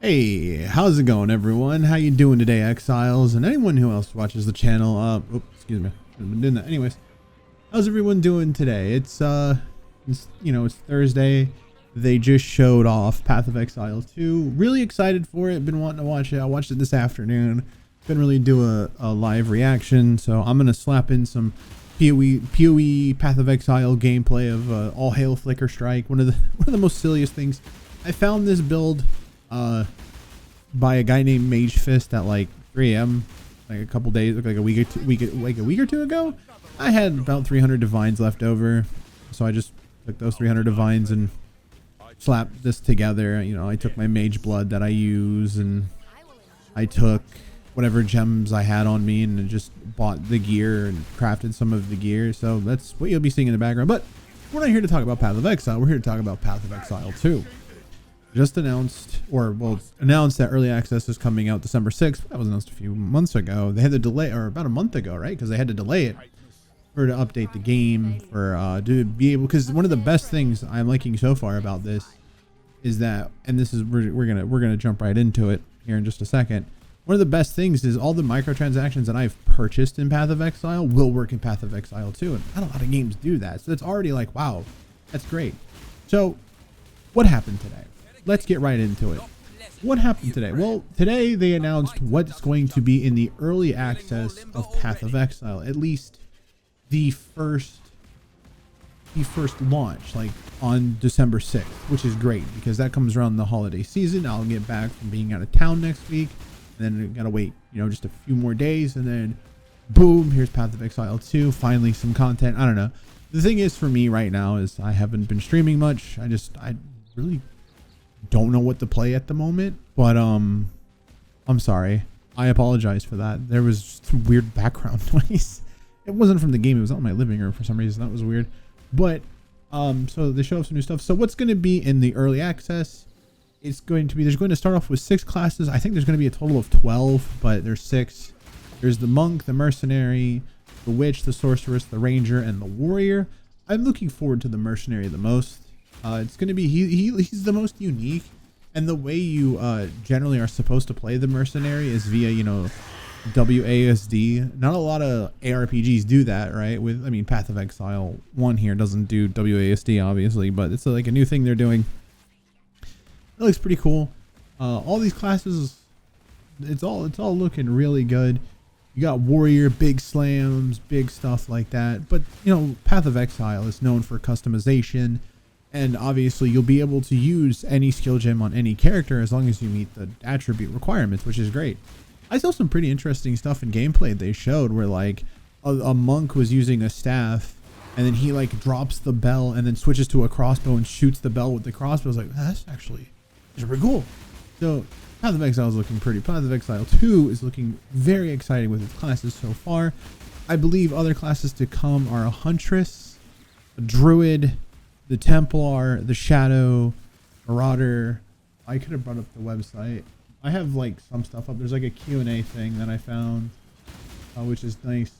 Hey, how's it going, everyone? How you doing today, Exiles, and anyone who else watches the channel? Excuse me, I've been doing that. Anyways, how's everyone doing today? It's Thursday. They just showed off Path of Exile 2. Really excited for it. Been wanting to watch it. I watched it this afternoon. Couldn't really do a live reaction, so I'm gonna slap in some PoE Path of Exile gameplay of All Hail Flicker Strike. One of the most silliest things. I found this build by a guy named Mage Fist at like 3 a.m. like a couple days, like a week or two ago. I had about 300 divines left over, so I just took those 300 divines and slapped this together. You know, I took my mage blood that I use, and I took whatever gems I had on me and just bought the gear and crafted some of the gear. So that's what you'll be seeing in the background. But we're not here to talk about Path of Exile. We're here to talk about Path of Exile 2. Just announced, announced that early access is coming out December 6th. That was announced a few months ago. They had to delay, or about a month ago, right? Because they had to delay it to update the game for to be able. Because one of the best things I'm liking so far about this is that, and this is we're gonna jump right into it here in just a second. One of the best things is all the microtransactions that I've purchased in Path of Exile will work in Path of Exile 2, and not a lot of games do that. So it's already like, wow, that's great. So what happened today? Let's get right into it. What happened today? Well, today they announced what's going to be in the early access of Path of Exile, at least the first launch, like on December 6th, which is great because that comes around the holiday season. I'll get back from being out of town next week, and then I gotta wait, just a few more days, and then boom, here's Path of Exile 2. Finally, some content. I don't know. The thing is, for me right now, is I haven't been streaming much. I really don't know what to play at the moment, but I'm sorry. I apologize for that. There was some weird background noise. It wasn't from the game. It was out in my living room for some reason. That was weird. But so they show off some new stuff. So what's going to be in the early access? It's going to be, there's going to start off with 6 classes. I think there's going to be a total of 12, but there's 6. There's the monk, the mercenary, the witch, the sorceress, the ranger, and the warrior. I'm looking forward to the mercenary the most. It's going to be, he's the most unique, and the way you generally are supposed to play the mercenary is via, WASD. Not a lot of ARPGs do that, right? Path of Exile 1 here doesn't do WASD, obviously, but it's like a new thing they're doing. It looks pretty cool. All these classes, it's all looking really good. You got warrior, big slams, big stuff like that. But, Path of Exile is known for customization. And obviously you'll be able to use any skill gem on any character as long as you meet the attribute requirements, which is great. I saw some pretty interesting stuff in gameplay they showed where like a monk was using a staff and then he like drops the bell and then switches to a crossbow and shoots the bell with the crossbow. I was like, that's pretty cool. So Path of Exile is looking pretty. Path of Exile 2 is looking very exciting with its classes so far. I believe other classes to come are a huntress, a druid, the Templar, the Shadow, Marauder. I could have brought up the website. I have like some stuff up. There's like a Q&A thing that I found, which is nice.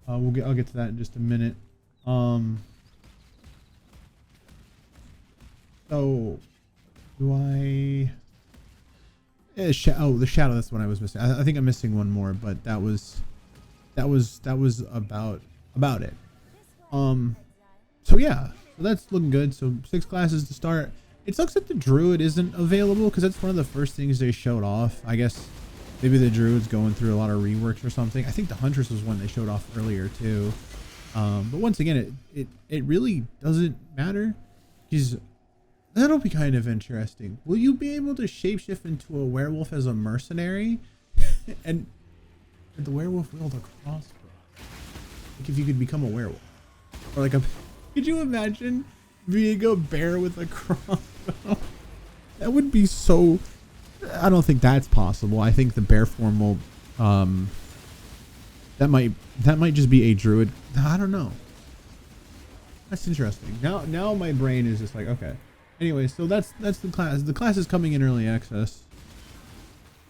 I'll get to that in just a minute. So do I? Yeah, the Shadow. That's what I was missing. I think I'm missing one more, but that was about it. So yeah. So that's looking good. So 6 classes to start. It sucks that the druid isn't available because that's one of the first things they showed off. I guess maybe the druid's going through a lot of reworks or something. I think the huntress was one they showed off earlier too. But once again, it really doesn't matter because that'll be kind of interesting. Will you be able to shapeshift into a werewolf as a mercenary? and the werewolf wield a crossbow? Like if you could become a werewolf, or like a. Could you imagine being a bear with a crossbow? That would be so. I don't think that's possible. I think the bear form will. That might just be a druid. I don't know. That's interesting. Now my brain is just like, okay. Anyway, so that's the class. The class is coming in early access.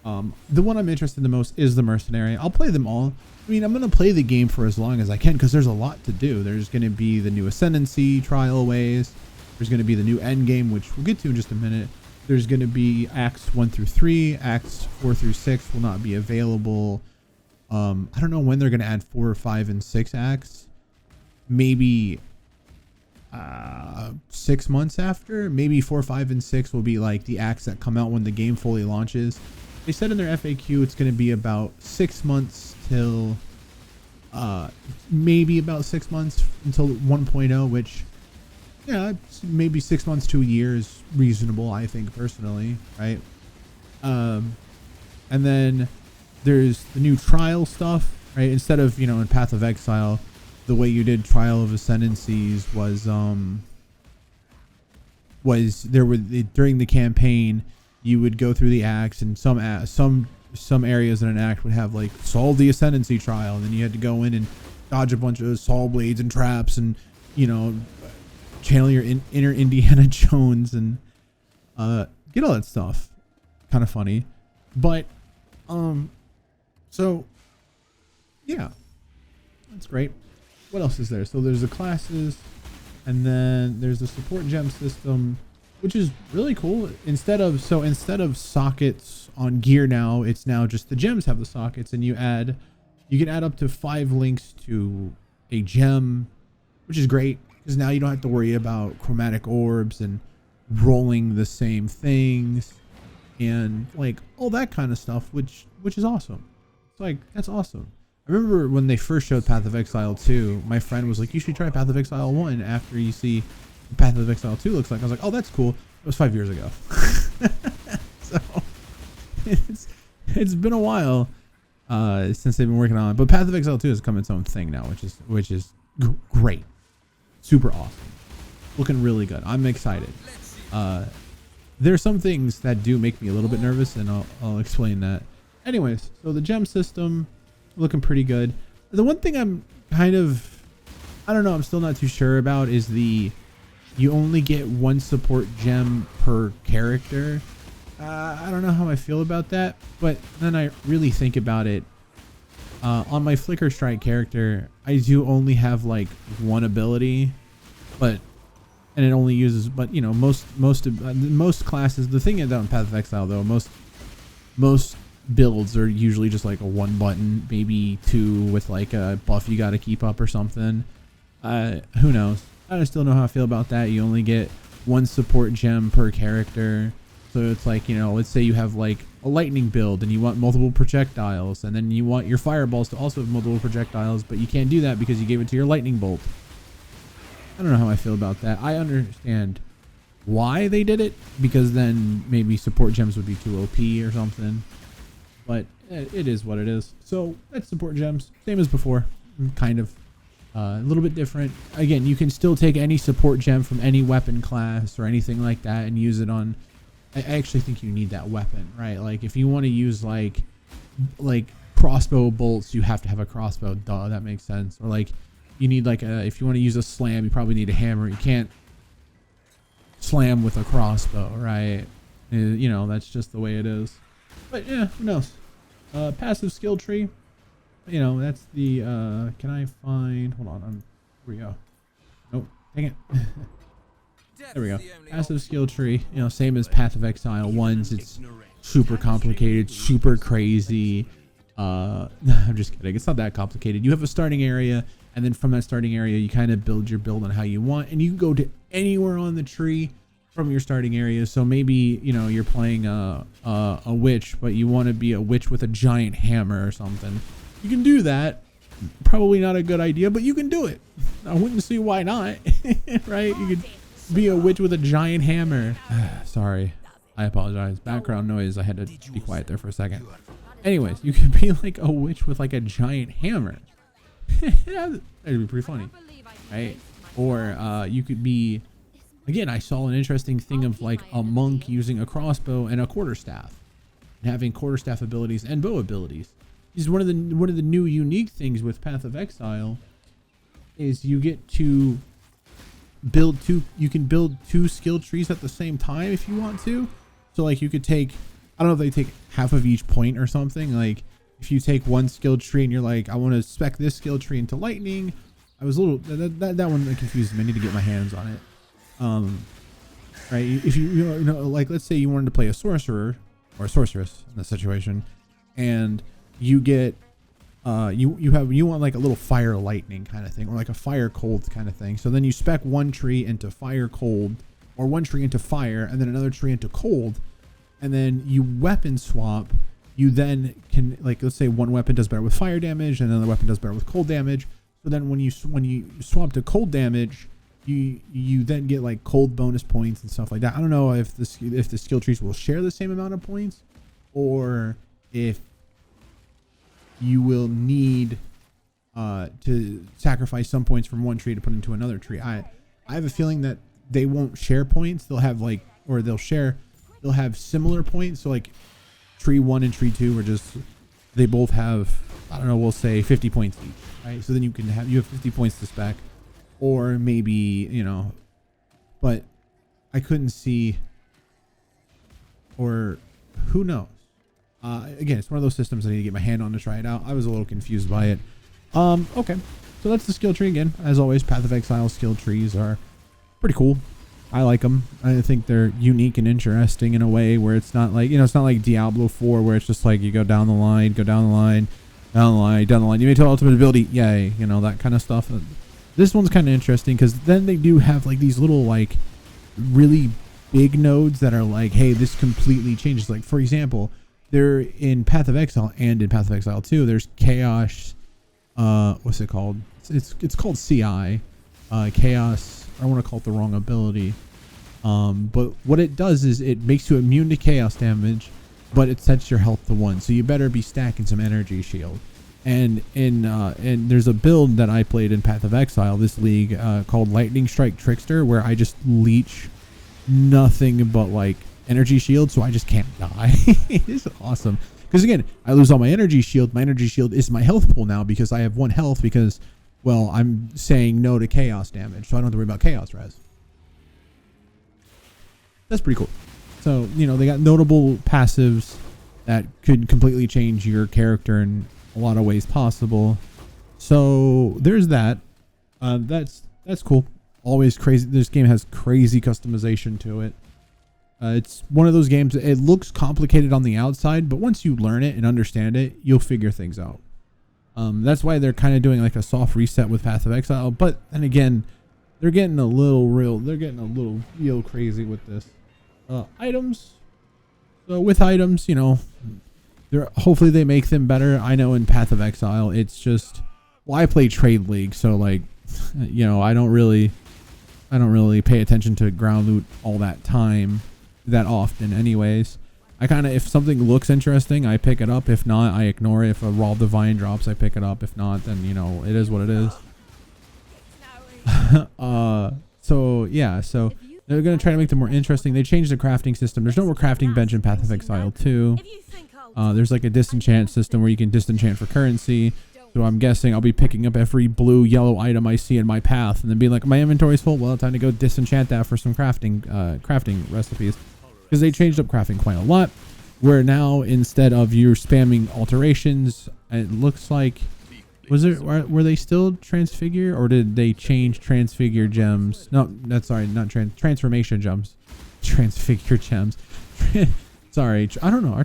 The one I'm interested in the most is the mercenary. I'll play them all. I'm going to play the game for as long as I can because there's a lot to do. There's going to be the new Ascendancy trial ways. There's going to be the new Endgame, which we'll get to in just a minute. There's going to be acts 1 through 3, acts 4 through 6 will not be available. I don't know when they're going to add 4 or 5 and 6 acts. Maybe 6 months after. Maybe 4, 5, and 6 will be like the acts that come out when the game fully launches. They said in their FAQ it's going to be about 6 months till maybe about 6 months until 1.0, which yeah, maybe 6 months to a year is reasonable, I think, personally, right? And then there's the new trial stuff, right? Instead of, in Path of Exile, the way you did Trial of Ascendancies was there were during the campaign you would go through the acts, and some areas in an act would have like solve the Ascendancy trial, and then you had to go in and dodge a bunch of saw blades and traps, and channel your inner Indiana Jones and get all that stuff. Kind of funny, but so yeah, that's great. What else is there? So there's the classes, and then there's the support gem system, which is really cool. Instead of sockets on gear now, it's now just the gems have the sockets, and you can add up to 5 links to a gem, which is great because now you don't have to worry about chromatic orbs and rolling the same things and like all that kind of stuff, which is awesome. It's like, that's awesome. I remember when they first showed Path of Exile 2, my friend was like, you should try Path of Exile 1 after you see what Path of Exile 2 looks like. I was like, oh, that's cool. It was 5 years ago. So it's been a while since they've been working on it. But Path of Exile 2 has become its own thing now, which is great. Super awesome. Looking really good. I'm excited. There are some things that do make me a little bit nervous, and I'll explain that. Anyways, so the gem system looking pretty good. The one thing I'm kind of, I don't know, I'm still not too sure about is you only get 1 support gem per character. I don't know how I feel about that, but then I really think about it. On my Flicker Strike character, I do only have like 1 ability, and it only uses, but most classes, the thing about Path of Exile though, most builds are usually just like a 1 button, maybe 2 with like a buff you got to keep up or something. Who knows? I don't still know how I feel about that. You only get 1 support gem per character. So it's like, let's say you have like a lightning build and you want multiple projectiles, and then you want your fireballs to also have multiple projectiles, but you can't do that because you gave it to your lightning bolt. I don't know how I feel about that. I understand why they did it, because then maybe support gems would be too OP or something. But it is what it is. So that's support gems. Same as before. Kind of. A little bit different. Again, you can still take any support gem from any weapon class or anything like that and use it on... I actually think you need that weapon, right? Like if you want to use like crossbow bolts, you have to have a crossbow. Duh, that makes sense. Or like you need like if you want to use a slam, you probably need a hammer. You can't slam with a crossbow, right? That's just the way it is. But yeah, who knows? Passive skill tree. That's the can I find, hold on, here we go. Nope, dang it. There we go. Passive skill tree, same as Path of Exile 1's. It's super complicated, super crazy. I'm just kidding. It's not that complicated. You have a starting area, and then from that starting area, you kind of build your build on how you want, and you can go to anywhere on the tree from your starting area. So maybe, you're playing a witch, but you want to be a witch with a giant hammer or something. You can do that. Probably not a good idea, but you can do it. I wouldn't see why not. Right? You could be a witch with a giant hammer. Sorry, I apologize. Background noise. I had to be quiet there for a second. Anyways, you could be like a witch with like a giant hammer. That'd be pretty funny, right? Or you could be, again, I saw an interesting thing of like a monk using a crossbow and a quarterstaff, and having quarterstaff abilities and bow abilities. This is one of the new unique things with Path of Exile, is you get to build you can build 2 skill trees at the same time if you want to. So like you could take, I don't know if they take half of each point or something. Like if you take 1 skill tree and you're like, I want to spec this skill tree into lightning. I was a little, that one that confused me. I need to get my hands on it. right? If you know, like let's say you wanted to play a sorcerer or a sorceress in this situation, and you get you want like a little fire lightning kind of thing, or like a fire cold kind of thing. So then you spec one tree into fire cold, or one tree into fire, and then another tree into cold, and then you weapon swap. You then can, like, let's say one weapon does better with fire damage and another weapon does better with cold damage. So then when you swap to cold damage, you then get like cold bonus points and stuff like that. I don't know if the skill trees will share the same amount of points, or if you will need to sacrifice some points from one tree to put into another tree. I have a feeling that they won't share points. They'll have like, or they'll have similar points. So like tree 1 and tree 2 are just, they both have, I don't know, we'll say 50 points each, right? So then you have 50 points to spec, or maybe, you know, but I couldn't see, or who knows? Again, it's one of those systems I need to get my hand on to try it out. I was a little confused by it. Okay, so that's the skill tree again. As always, Path of Exile skill trees are pretty cool. I like them. I think they're unique and interesting in a way where it's not like, you know, it's not like Diablo 4 where it's just like you go down the line, down the line, down the line. You may tell ultimate ability, yay, you know, that kind of stuff. This one's kind of interesting because then they do have like these little like really big nodes that are like, hey, this completely changes. Like, for example, they're in Path of Exile and in Path of Exile 2, there's Chaos, what's it called? It's called CI, Chaos. I don't want to call it the wrong ability. But what it does is it makes you immune to chaos damage, but it sets your health to 1. So you better be stacking some energy shield. And and there's a build that I played in Path of Exile, this league, called Lightning Strike Trickster, where I just leech nothing but like energy shield, so I just can't die. It's awesome. Because again, I lose all my energy shield. My energy shield is my health pool now because I have 1 health because, well, I'm saying no to chaos damage, so I don't have to worry about chaos res. That's pretty cool. So, you know, they got notable passives that could completely change your character in a lot of ways possible. So there's that. That's cool. Always crazy. This game has crazy customization to it. It's one of those games, it looks complicated on the outside, but once you learn it and understand it, you'll figure things out. That's why they're kind of doing like a soft reset with Path of Exile. But then again, they're getting a little real crazy with this. Items. So with items, you know, hopefully they make them better. I know in Path of Exile, it's just, well, I play Trade League, so like, you know, I don't really pay attention to ground loot all that often anyways. I kind of, if something looks interesting, I pick it up. If not, I ignore it. If a raw divine drops, I pick it up. If not, then, you know, it is what it is. So yeah, so they're going to try to make them more interesting. They changed the crafting system. There's no more crafting bench in Path of Exile 2. There's like a disenchant system where you can disenchant for currency. So I'm guessing I'll be picking up every blue, yellow item I see in my path and then being like, my inventory's full. Well, time to go disenchant that for some crafting recipes. Because they changed up crafting quite a lot, where now instead of you spamming alterations, it looks like, were they still transfigure, or did they change transfigure gems? No, that's sorry, not transformation gems, transfigure gems. Sorry, I don't know.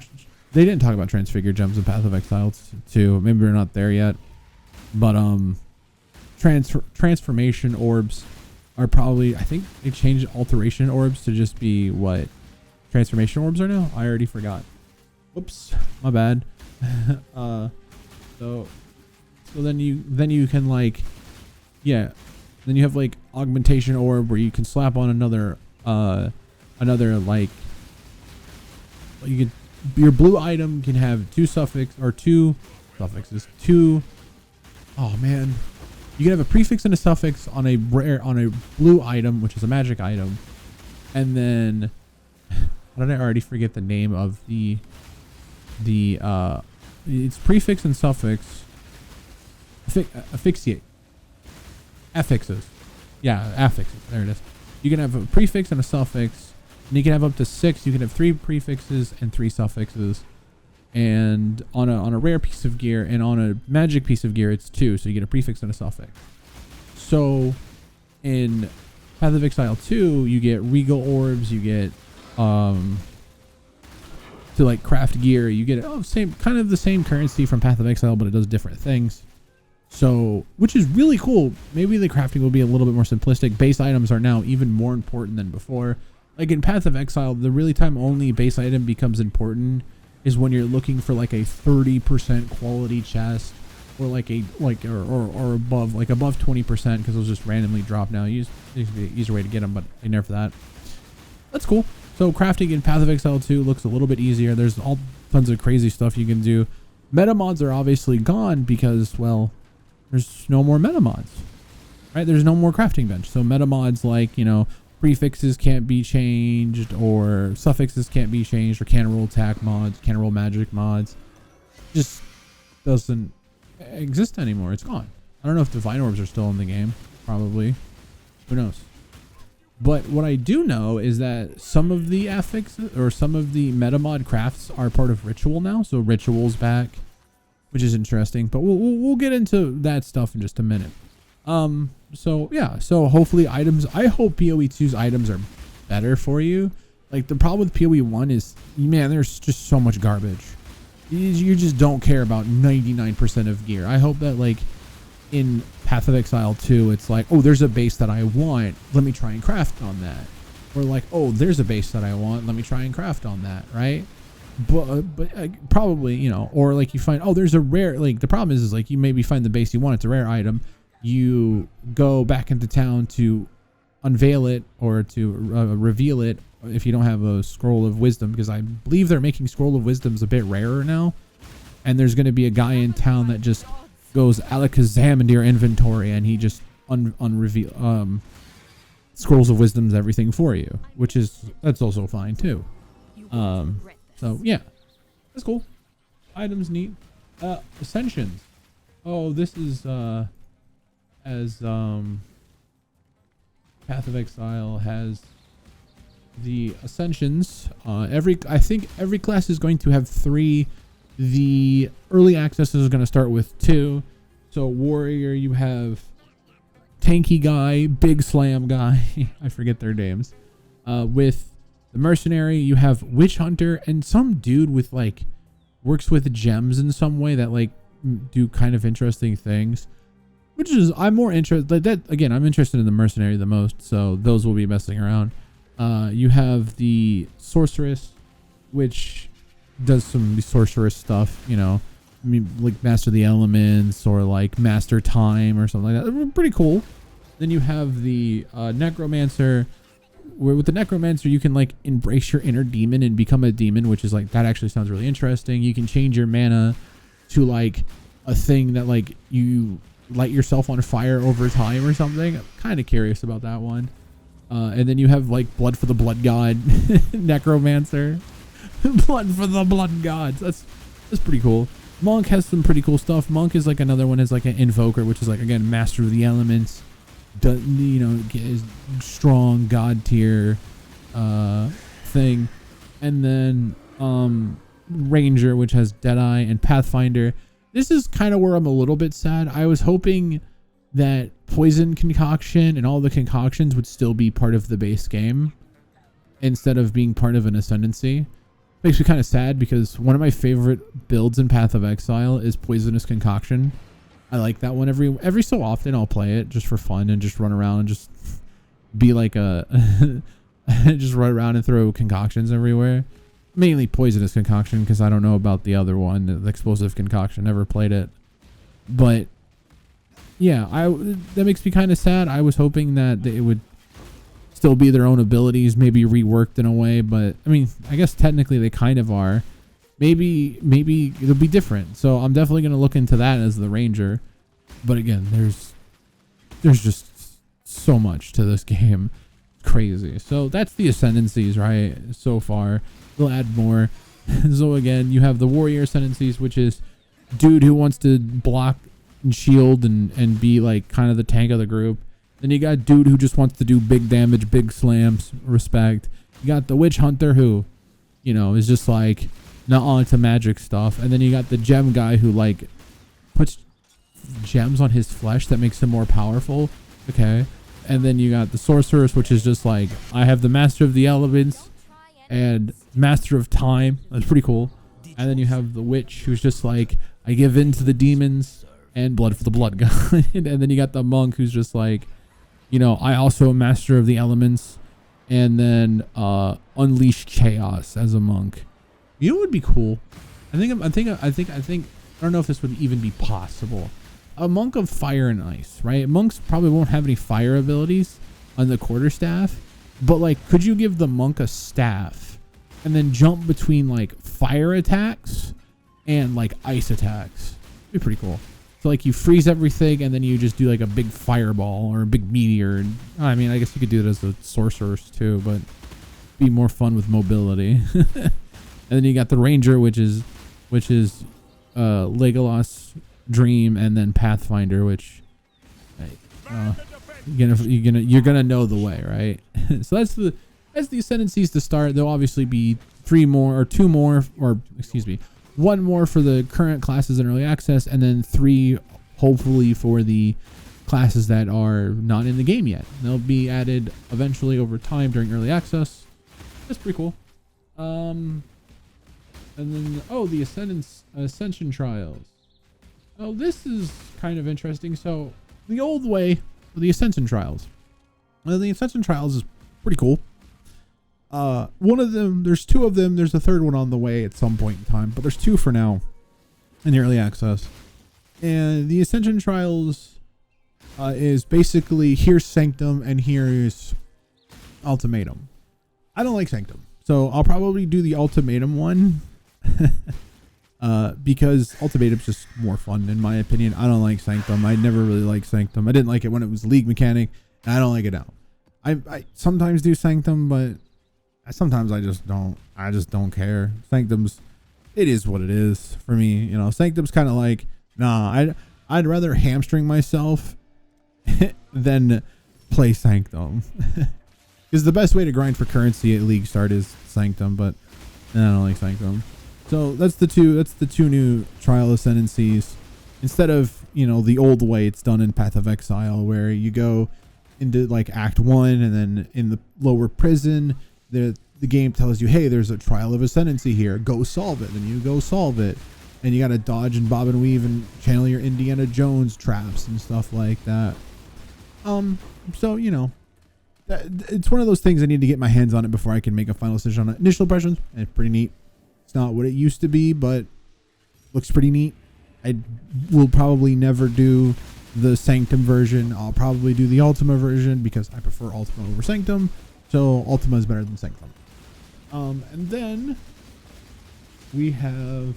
They didn't talk about transfigure gems in Path of Exile 2. Maybe we're not there yet, but transformation orbs are probably, I think they changed alteration orbs to just be what transformation orbs are now. I already forgot. Whoops, my bad. So then you can like, yeah, then you have like augmentation orb where you can slap on another like, you can, your blue item can have two suffixes. Oh man, you can have a prefix and a suffix on a blue item, which is a magic item, and then how did I already forget the name of the it's prefix and suffix affixes. Yeah, affixes. There it is. You can have a prefix and a suffix, and you can have up to 6. You can have 3 prefixes and 3 suffixes. And on a rare piece of gear and on a magic piece of gear, it's 2. So you get a prefix and a suffix. So in Path of Exile 2, you get regal orbs, you get to like craft gear, you get same kind of the same currency from Path of Exile, but it does different things. So, which is really cool. Maybe the crafting will be a little bit more simplistic. Base items are now even more important than before. Like in Path of Exile, the really time only base item becomes important is when you're looking for like a 30% quality chest, or like or above, like above 20%, because those just randomly drop now. Use be an easier way to get them, but I nerfed that. That's cool. So crafting in Path of Exile 2 looks a little bit easier. There's all tons of crazy stuff you can do. Meta mods are obviously gone because, well, there's no more meta mods, right? There's no more crafting bench. So meta mods like, you know, prefixes can't be changed, or suffixes can't be changed, or can roll attack mods, can roll magic mods, just doesn't exist anymore. It's gone. I don't know if divine orbs are still in the game. Probably. Who knows? But what I do know is that some of the affixes or some of the meta mod crafts are part of ritual now. So ritual's back, which is interesting, but we'll get into that stuff in just a minute. So yeah, so hopefully items, I hope PoE 2's items are better for you. Like the problem with PoE 1 is, man, there's just so much garbage. You just don't care about 99% of gear. I hope that like in Path of Exile 2, it's like, oh, there's a base that I want, let me try and craft on that. Or like, oh, there's a base that I want, let me try and craft on that, right? But probably, you know, or like you find, oh, there's a rare, like the problem is like you maybe find the base you want, it's a rare item, you go back into town to unveil it or to reveal it if you don't have a scroll of wisdom, because I believe they're making scroll of wisdoms a bit rarer now, and there's going to be a guy in town that just goes alakazam into your inventory and he just unreveal scrolls of wisdoms everything for you, which is, that's also fine too. So yeah, that's cool. Items neat. Ascensions. Oh, this is as Path of Exile has the Ascensions. I think every class is going to have 3. The early access is going to start with 2. So warrior, you have tanky guy, big slam guy. I forget their names. With the mercenary, you have witch hunter and some dude with like works with gems in some way that like do kind of interesting things. Which is, I'm more interested, like that again, I'm interested in the mercenary the most, so those will be messing around. You have the sorceress, which does some sorceress stuff, you know, I mean, like master the elements or like master time or something like that. Pretty cool. Then you have the necromancer, where with the necromancer you can like embrace your inner demon and become a demon, which is like, that actually sounds really interesting. You can change your mana to like a thing that like you light yourself on fire over time or something. I'm kind of curious about that one. And then you have like blood for the blood god necromancer. Blood for the blood gods. That's pretty cool. Monk has some pretty cool stuff. Monk is like another one, is like an invoker, which is like, again, master of the elements. You know, is strong god tier thing. And then ranger, which has Deadeye, and pathfinder. This is kind of where I'm a little bit sad. I was hoping that poison concoction and all the concoctions would still be part of the base game instead of being part of an ascendancy. Makes me kind of sad because one of my favorite builds in Path of Exile is poisonous concoction. I like that one. Every so often I'll play it just for fun and just run around and just be like a just run around and throw concoctions everywhere. Mainly poisonous concoction, because I don't know about the other one, the explosive concoction. Never played it. But yeah, that makes me kind of sad. I was hoping that it would still be their own abilities, maybe reworked in a way, but I mean, I guess technically they kind of are. Maybe it'll be different. So I'm definitely going to look into that as the ranger. But again, there's just so much to this game. Crazy. So that's the ascendancies, right? So far, they'll add more. So again, you have the warrior ascendancies, which is dude who wants to block and shield and be like kind of the tank of the group. Then you got dude who just wants to do big damage, big slams, respect. You got the witch hunter who, you know, is just like not onto magic stuff. And then you got the gem guy who like puts gems on his flesh that makes him more powerful. Okay. And then you got the sorceress, which is just like, I have the master of the elements and master of time. That's pretty cool. And then you have the witch, who's just like, I give in to the demons and blood for the blood god. And then you got the monk, who's just like, you know, I also am master of the elements, and then unleash chaos as a monk. You know what would be cool? I don't know if this would even be possible. A monk of fire and ice, right? Monks probably won't have any fire abilities on the quarterstaff, but like, could you give the monk a staff and then jump between like fire attacks and like ice attacks? It'd be pretty cool. So like, you freeze everything and then you just do like a big fireball or a big meteor. I mean, I guess you could do it as a sorceress too, but be more fun with mobility. And then you got the ranger, which is Legolas, Dream, and then Pathfinder, which you're gonna know the way, right? So that's the Ascendancies to start. There'll obviously be 3 more or 2 more, or excuse me, 1 more for the current classes in early access, and then 3 hopefully for the classes that are not in the game yet. They'll be added eventually over time during early access. That's pretty cool. And then, the Ascension Trials. Oh, this is kind of interesting. So, the old way, the Ascension Trials. Well, the Ascension Trials is pretty cool. One of them, there's 2 of them. There's a 3rd one on the way at some point in time, but there's 2 for now in the early access. And the Ascension Trials is basically, here's Sanctum and here's Ultimatum. I don't like Sanctum, so I'll probably do the Ultimatum one. Because Ultimatum's just more fun in my opinion. I don't like Sanctum. I never really liked Sanctum. I didn't like it when it was League mechanic, and I don't like it now. I sometimes do Sanctum, but sometimes I just don't care. Sanctum's, it is what it is for me. You know, Sanctum's kind of like, nah, I'd rather hamstring myself than play Sanctum. Because the best way to grind for currency at League start is Sanctum, but I don't like Sanctum. So that's the two new trial ascendancies. Instead of, you know, the old way it's done in Path of Exile, where you go into like Act 1 and then in the lower prison, the game tells you, hey, there's a trial of ascendancy here, go solve it. Then you go solve it, and you got to dodge and bob and weave and channel your Indiana Jones traps and stuff like that. So, you know, it's one of those things I need to get my hands on it before I can make a final decision on it. Initial impressions, it's pretty neat. It's not what it used to be, but looks pretty neat. I will probably never do the Sanctum version. I'll probably do the Ultima version because I prefer Ultima over Sanctum. So Ultima is better than Sanctum. And then we have,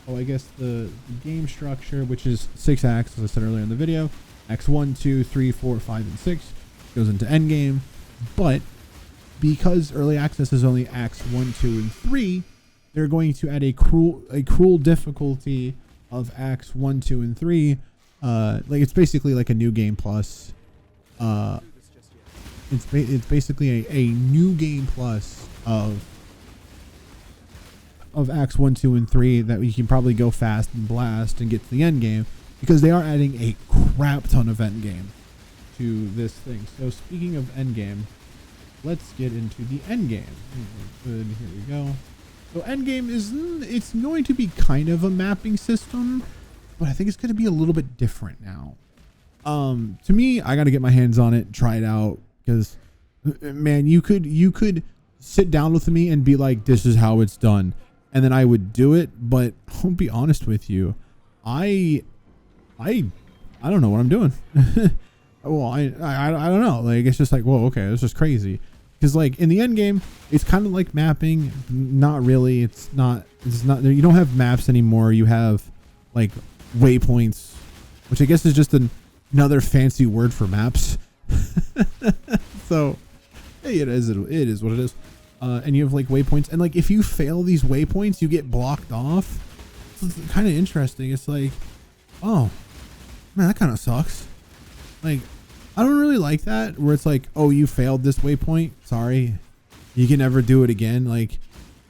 I guess the game structure, which is 6 acts, as I said earlier in the video. Acts 1, 2, 3, 4, 5, and 6 goes into Endgame. But because early access is only acts 1, 2, and 3, they're going to add a cruel difficulty of acts 1, 2, and 3. Like, it's basically like a new game plus. It's basically a new game plus of acts 1, 2, and 3 that we can probably go fast and blast and get to the end game, because they are adding a crap ton of end game to this thing. So speaking of end game, let's get into the end game. Good, here we go. So Endgame it's going to be kind of a mapping system, but I think it's going to be a little bit different now. To me, I got to get my hands on it, try it out, because man, you could sit down with me and be like, this is how it's done, and then I would do it. But I'll be honest with you, I don't know what I'm doing. Well, I don't know. Like, it's just like, whoa, okay, this is crazy. Because like in the end game, it's kind of like mapping. Not really. It's not. You don't have maps anymore. You have like waypoints, which I guess is just another fancy word for maps. So, hey, it is what it is. And you have like waypoints, and like if you fail these waypoints, you get blocked off. So it's kind of interesting. It's like, oh man, that kind of sucks. Like, I don't really like that, where it's like, oh, you failed this waypoint, sorry, you can never do it again. Like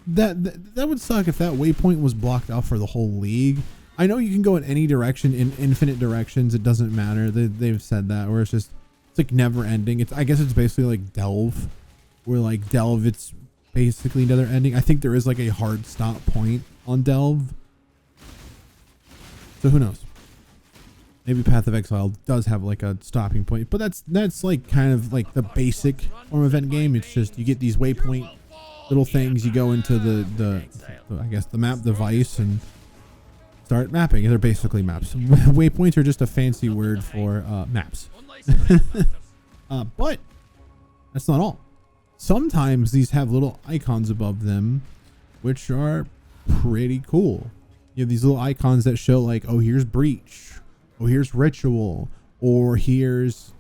that would suck if that waypoint was blocked off for the whole league. I know you can go in any direction, in infinite directions, it doesn't matter. They've said that, where it's just, It's like never ending. I guess it's basically like Delve, where like Delve, it's basically never ending. I think there is like a hard stop point on Delve. So who knows? Maybe Path of Exile does have like a stopping point, but that's like kind of like the basic form of Endgame. It's just you get these waypoint little things. You go into the I guess the map device and start mapping. They're basically maps. Waypoints are just a fancy word for maps. But that's not all. Sometimes these have little icons above them, which are pretty cool. You have these little icons that show like, oh, here's Breach. Oh, here's Ritual, or here's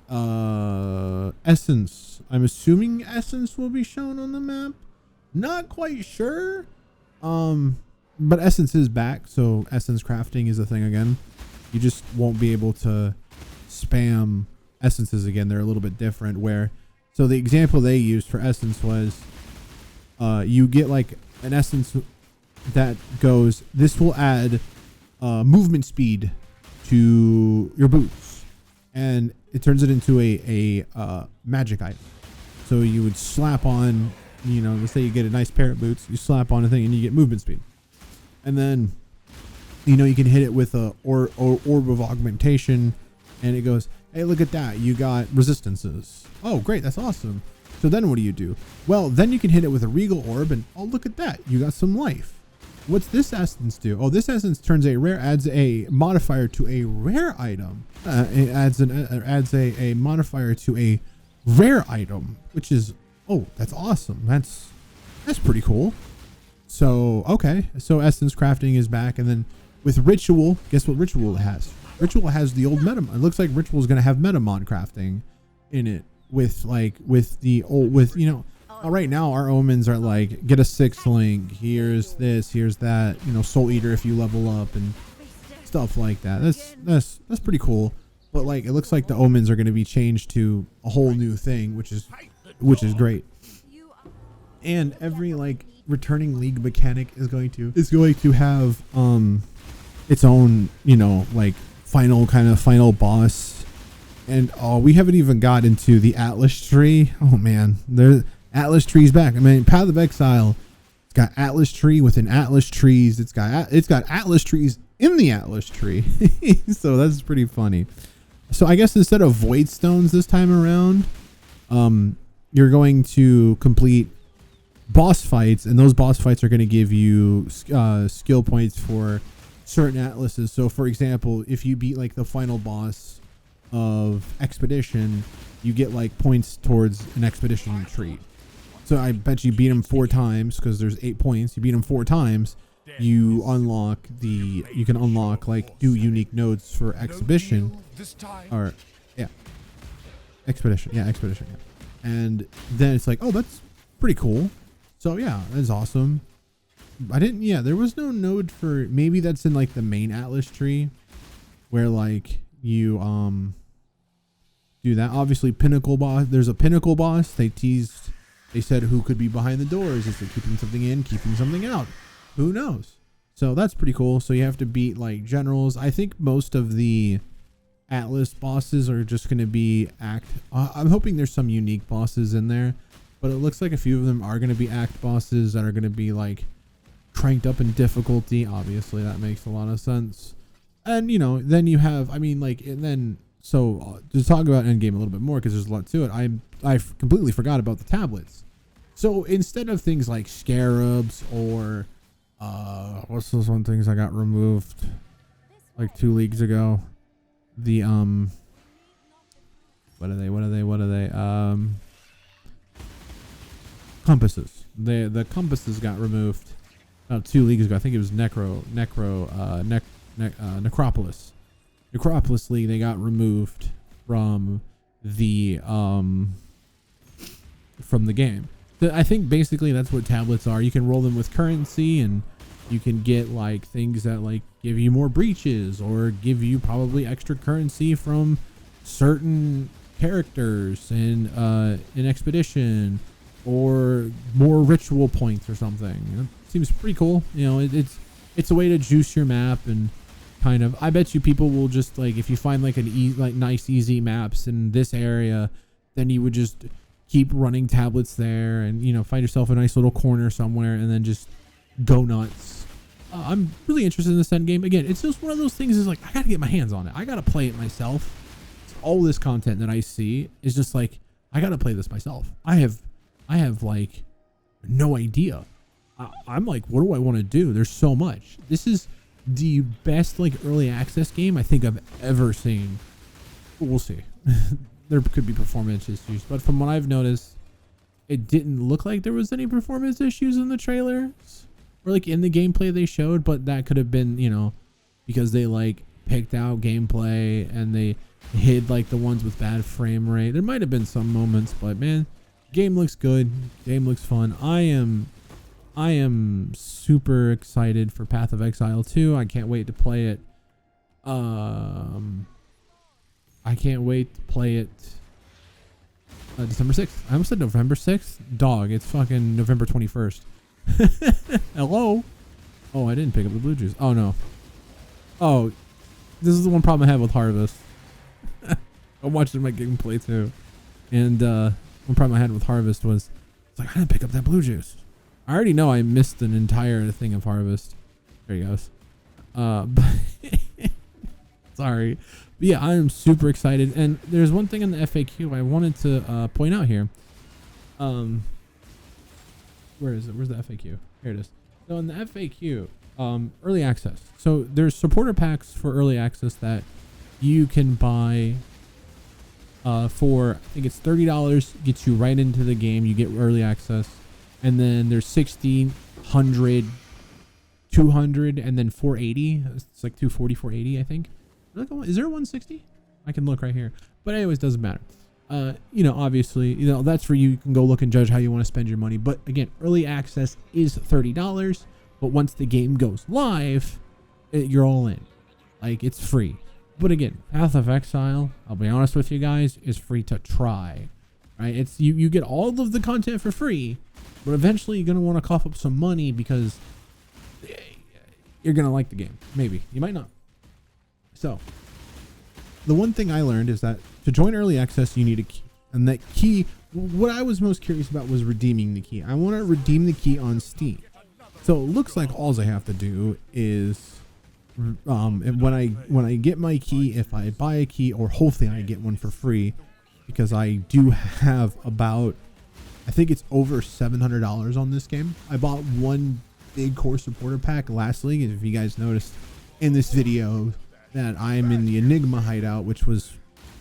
Essence. I'm assuming Essence will be shown on the map. Not quite sure. But Essence is back, so Essence crafting is a thing again. You just won't be able to spam essences again. They're a little bit different. So the example they used for Essence was you get like an essence that goes, this will add movement speed to your boots, and it turns it into a magic item. So you would slap on, you know, let's say you get a nice pair of boots, you slap on a thing and you get movement speed. And then, you know, you can hit it with a orb of augmentation, and it goes, hey, look at that, you got resistances. Oh, great, that's awesome. So then what do? Well, then you can hit it with a regal orb, and oh, look at that, you got some life. What's this essence do? Oh, this essence adds a modifier to a rare item. It adds a modifier to a rare item, which is, oh, that's awesome. That's pretty cool. So, okay. So essence crafting is back. And then with Ritual, guess what Ritual has? Ritual has the old Metamon. It looks like Ritual is going to have Metamon crafting in it with you know, right now our omens are like, get a 6th link, here's this, here's that, you know, Soul Eater if you level up and stuff like that. That's pretty cool. But like, it looks like the omens are going to be changed to a whole new thing, which is great. And every like returning league mechanic is going to have its own, you know, like final boss. And oh, we haven't even got into the Atlas tree. Oh man, Atlas tree's back. I mean, Path of Exile, it's got Atlas tree within Atlas trees. It's got Atlas trees in the Atlas tree. So that's pretty funny. So I guess instead of void stones this time around, you're going to complete boss fights, and those boss fights are going to give you skill points for certain atlases. So for example, if you beat like the final boss of Expedition, you get like points towards an Expedition tree. So I bet you beat him 4 times, because there's 8 points. You beat him 4 times, you can unlock like 2 unique nodes for Expedition, or Expedition. And then it's like, oh, that's pretty cool. So yeah, that's awesome. There was no node for, maybe that's in like the main Atlas tree where like you do that. Obviously Pinnacle boss, there's a Pinnacle boss. They said who could be behind the doors. Is it keeping something in, keeping something out? Who knows? So that's pretty cool. So you have to beat like generals. I think most of the Atlas bosses are just going to be I'm hoping there's some unique bosses in there, but it looks like a few of them are going to be act bosses that are going to be like cranked up in difficulty. Obviously that makes a lot of sense. And you know, then you have, I mean, like, and then, so to talk about Endgame a little bit more, because there's a lot to it, I completely forgot about the tablets. So instead of things like scarabs or what's those one things I got removed like 2 leagues ago, the what are they compasses. The compasses got removed 2 leagues ago. I think it was Necropolis League. They got removed from the game. I think basically that's what tablets are. You can roll them with currency, and you can get like things that like give you more breaches, or give you probably extra currency from certain characters in Expedition, or more ritual points or something. It seems pretty cool. You know, it's a way to juice your map and kind of. I bet you people will just like, if you find like nice easy maps in this area, then you would just keep running tablets there, and you know, find yourself a nice little corner somewhere and then just go nuts. I'm really interested in this Endgame. Again, it's just one of those things, is like, I gotta get my hands on it. I gotta play it myself. All this content that I see is just like, I gotta play this myself. I have like no idea. I'm like, what do I want to do? There's so much. This is the best like early access game I think I've ever seen. But we'll see. There could be performance issues, but from what I've noticed, it didn't look like there was any performance issues in the trailers or like in the gameplay they showed, but that could have been, you know, because they like picked out gameplay and they hid like the ones with bad frame rate. There might have been some moments, but man, game looks good. Game looks fun. I am super excited for Path of Exile 2. I can't wait to play it. I can't wait to play it December 6th. I almost said November 6th. Dog, it's fucking November 21st. Hello? Oh, I didn't pick up the blue juice. Oh, no. Oh, this is the one problem I have with Harvest. I watched my gameplay too. And one problem I had with Harvest was, it's like, I didn't pick up that blue juice. I already know I missed an entire thing of Harvest. There he goes. Sorry. But yeah, I am super excited. And there's one thing in the FAQ I wanted to point out here. Where is it? Where's the FAQ? Here it is. So in the FAQ, early access. So there's supporter packs for early access that you can buy for, I think it's $30, gets you right into the game. You get early access. And then there's 60, 100, 200, and then 480. It's like 240, 480, I think. Is there a 160? I can look right here. But anyways, doesn't matter. You know, obviously, you know, that's for you. You can go look and judge how you want to spend your money. But again, early access is $30. But once the game goes live, you're all in. Like, it's free. But again, Path of Exile, I'll be honest with you guys, is free to try. Right? It's you get all of the content for free, but eventually you're going to want to cough up some money because you're going to like the game. Maybe. You might not. So, the one thing I learned is that to join early access, you need a key. And that key, what I was most curious about was redeeming the key. I want to redeem the key on Steam. So it looks like all I have to do is, when I get my key, if I buy a key, or hopefully I get one for free, because I do have about, I think it's over $700 on this game. I bought one big core supporter pack last league. If you guys noticed in this video that I'm in the Enigma hideout, which was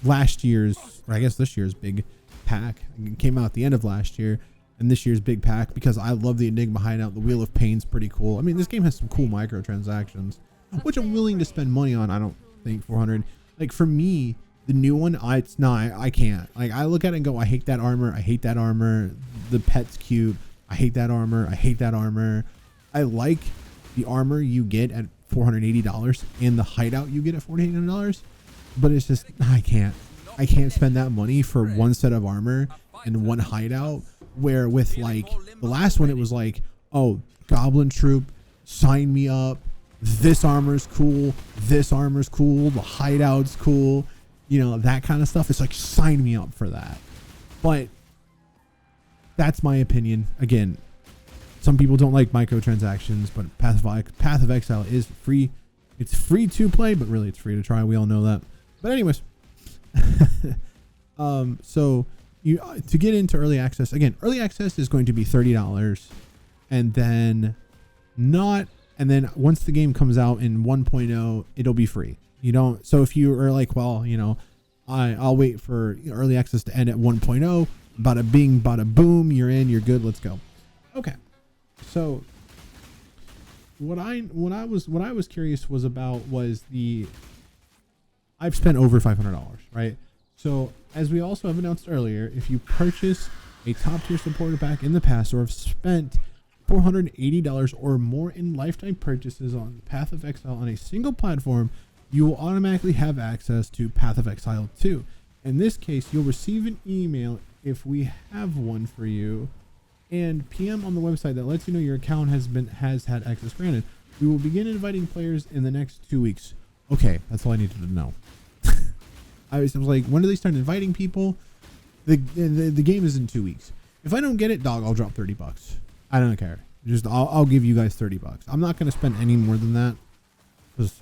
last year's, or I guess this year's big pack. It came out at the end of last year, and this year's big pack, because I love the Enigma hideout. The Wheel of Pain's pretty cool. I mean, this game has some cool microtransactions, which I'm willing to spend money on. I don't think 400. Like, for me, the new one, it's not, I can't. Like, I look at it and go, I hate that armor. I hate that armor. The pet's cute. I hate that armor. I hate that armor. I like the armor you get at $480 and the hideout you get at $480, but it's just, I can't spend that money for one set of armor and one hideout, where with like the last one, it was like, oh, Goblin Troop, sign me up. This armor's cool. This armor's cool. The hideout's cool. You know, that kind of stuff. It's like, sign me up for that. But that's my opinion. Again, some people don't like microtransactions, but Path of Exile is free. It's free to play, but really it's free to try. We all know that. But anyways, so you to get into early access, again, early access is going to be $30, and then once the game comes out in 1.0, it'll be free. You don't. So if you are like, well, you know, I'll wait for early access to end at 1.0. Bada bing, bada boom. You're in. You're good. Let's go. Okay. So what I was curious was about was I've spent over $500, right? So as we also have announced earlier, if you purchase a top tier supporter pack in the past, or have spent $480 or more in lifetime purchases on Path of Exile on a single platform, you will automatically have access to Path of Exile 2. In this case, you'll receive an email if we have one for you, and PM on the website that lets you know your account has had access granted. We will begin inviting players in the next 2 weeks. Okay, that's all I needed to know. I was like, when do they start inviting people? The game is in 2 weeks. If I don't get it, dog, I'll drop $30. I don't care. Just I'll give you guys $30. I'm not gonna spend any more than that because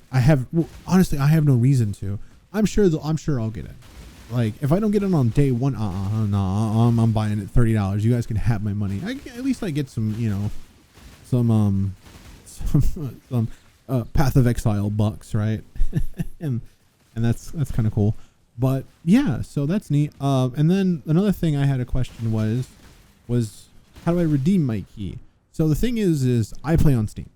honestly, I have no reason to. I'm sure I'll get it. Like if I don't get it on day one, I'm buying it $30. You guys can have my money. At least I get some, you know, some Path of Exile bucks, right? and that's kind of cool. But yeah, so that's neat. And then another thing I had a question was how do I redeem my key? So the thing is I play on Steam.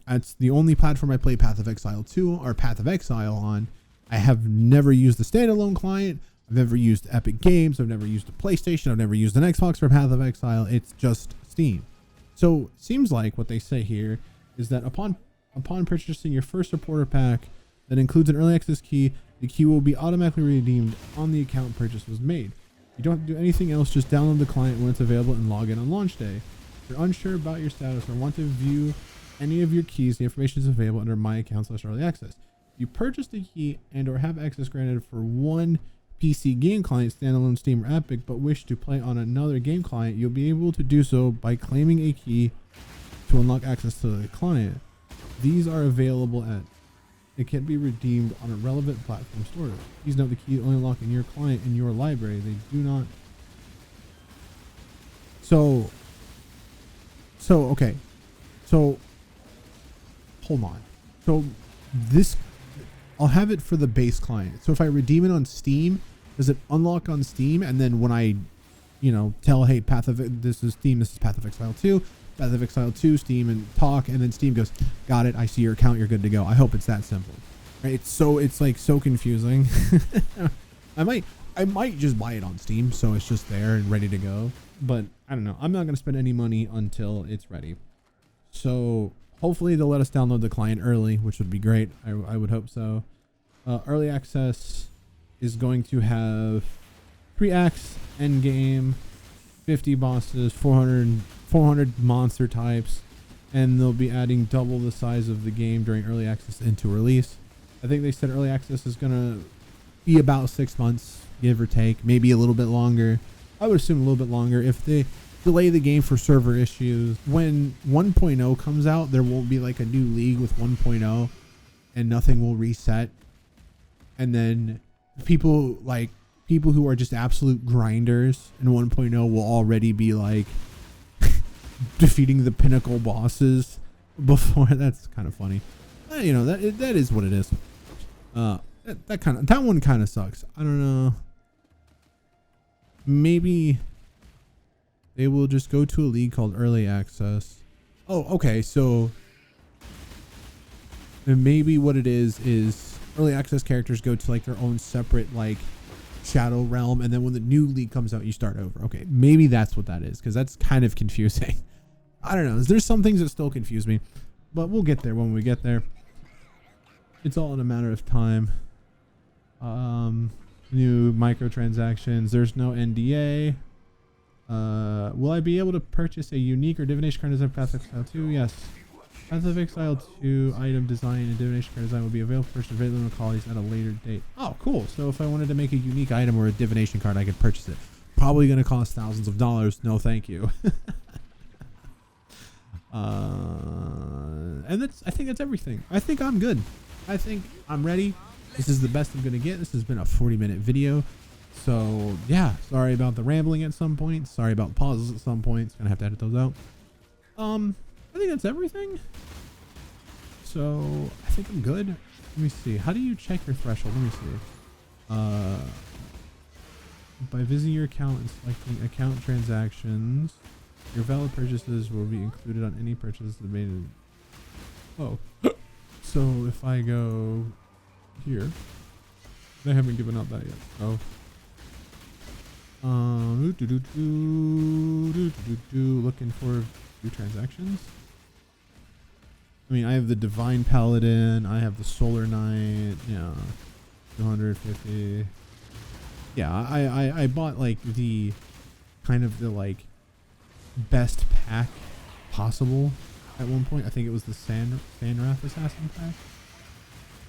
That's the only platform I play Path of Exile 2 or Path of Exile on. I have never used the standalone client. I've never used Epic Games. I've never used a PlayStation. I've never used an Xbox for Path of Exile. It's just Steam. So it seems like what they say here is that upon purchasing your first supporter pack that includes an early access key, the key will be automatically redeemed on the account purchase was made. You don't have to do anything else, just download the client when it's available and log in on launch day. If you're unsure about your status or want to view any of your keys, the information is available under My Account/Early Access. If you purchase the key and or have access granted for one PC game client, standalone Steam or Epic, but wish to play on another game client, you'll be able to do so by claiming a key to unlock access to the client. These are available it can be redeemed on a relevant platform store. Please note the key only unlock in your client in your library. They do not. Okay. So hold on. So this, I'll have it for the base client. So if I redeem it on Steam, does it unlock on Steam? And then when I, you know, tell, hey, this is Steam, this is Path of Exile 2, Path of Exile 2, Steam, and talk, and then Steam goes, got it, I see your account, you're good to go. I hope it's that simple. Right? It's like so confusing. I might just buy it on Steam so it's just there and ready to go. But I don't know. I'm not going to spend any money until it's ready. So hopefully they'll let us download the client early, which would be great. I would hope so. Early access is going to have 3 acts, Endgame, 50 bosses, 400 monster types, and they'll be adding double the size of the game during early access into release. I think they said early access is going to be about 6 months, give or take, maybe a little bit longer. I would assume a little bit longer if they delay the game for server issues. When 1.0 comes out, there won't be like a new league with 1.0 and nothing will reset. And then people who are just absolute grinders in 1.0 will already be like defeating the pinnacle bosses before. That's kind of funny. You know, that is what it is. That one kind of sucks. I don't know. Maybe they will just go to a league called Early Access. Oh, okay. So maybe what it is Early Access characters go to like their own separate like Shadow Realm, and then when the new league comes out, you start over. Okay, maybe that's what that is, because that's kind of confusing. I don't know. There's some things that still confuse me, but we'll get there when we get there. It's all in a matter of time. New microtransactions. There's no NDA. Will I be able to purchase a unique or divination card design Path of Exile 2? Yes. Path of Exile 2 item design and divination card design will be available for available collies at a later date. Oh, cool. So if I wanted to make a unique item or a divination card, I could purchase it. Probably going to cost thousands of dollars. No, thank you. And I think that's everything. I think I'm good. I think I'm ready. This is the best I'm going to get. This has been a 40-minute video. So, yeah. Sorry about the rambling at some point. Sorry about pauses at some points. Going to have to edit those out. I think that's everything. So, I think I'm good. Let me see. How do you check your threshold? Let me see. By visiting your account and selecting account transactions, your valid purchases will be included on any purchase that made in... Oh. So if I go here, they haven't given out that yet. Oh. Looking for new transactions. I mean, I have the Divine Paladin. I have the Solar Knight. Yeah. 250. Yeah, I bought like the kind of the like best pack possible at one point. I think it was the Sandrath Assassin pack.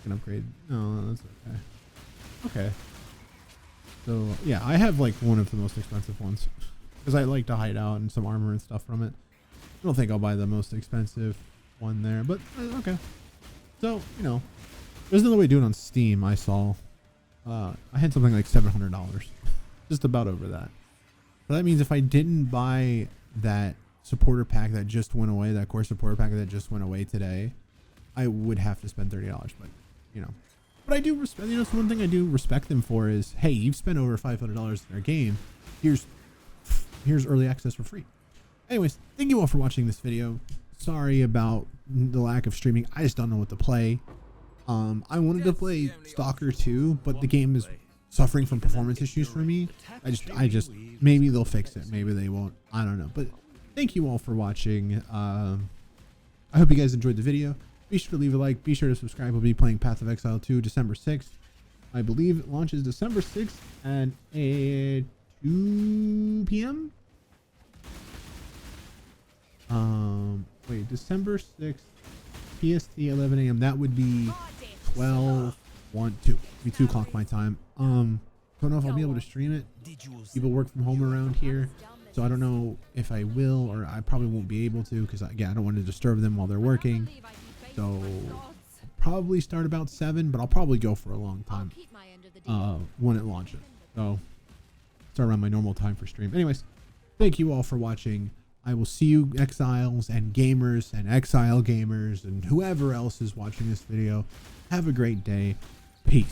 Can upgrade. No, that's okay. Okay. So yeah, I have like one of the most expensive ones because I like to hide out and some armor and stuff from it. I don't think I'll buy the most expensive one there, but okay. So, you know, there's another way to do it on Steam. I saw, I had something like $700, just about over that. So that means if I didn't buy that supporter pack that just went away, that core supporter pack that just went away today, I would have to spend $30, but you know, but I do respect, you know, it's one thing I do respect them for is, hey, you've spent over $500 in their game. Here's early access for free. Anyways, thank you all for watching this video. Sorry about the lack of streaming. I just don't know what to play. I wanted to play Stalker 2, but the game is suffering from performance issues for me. I just, maybe they'll fix it. Maybe they won't. I don't know. But thank you all for watching. I hope you guys enjoyed the video. Be sure to leave a like. Be sure to subscribe. We'll be playing Path of Exile 2 December 6th. I believe it launches December 6th at 2 p.m. Wait, December 6th, PST 11 a.m. That would be 12, 1, 2. Be 2 o'clock my time. Don't know if I'll be able to stream it. People work from home around here, so I don't know if I will, or I probably won't be able to, because again, I don't want to disturb them while they're working. So I'll probably start about 7, but I'll probably go for a long time when it launches. So start around my normal time for stream. Anyways, thank you all for watching. I will see you exiles and gamers and exile gamers and whoever else is watching this video. Have a great day. Peace.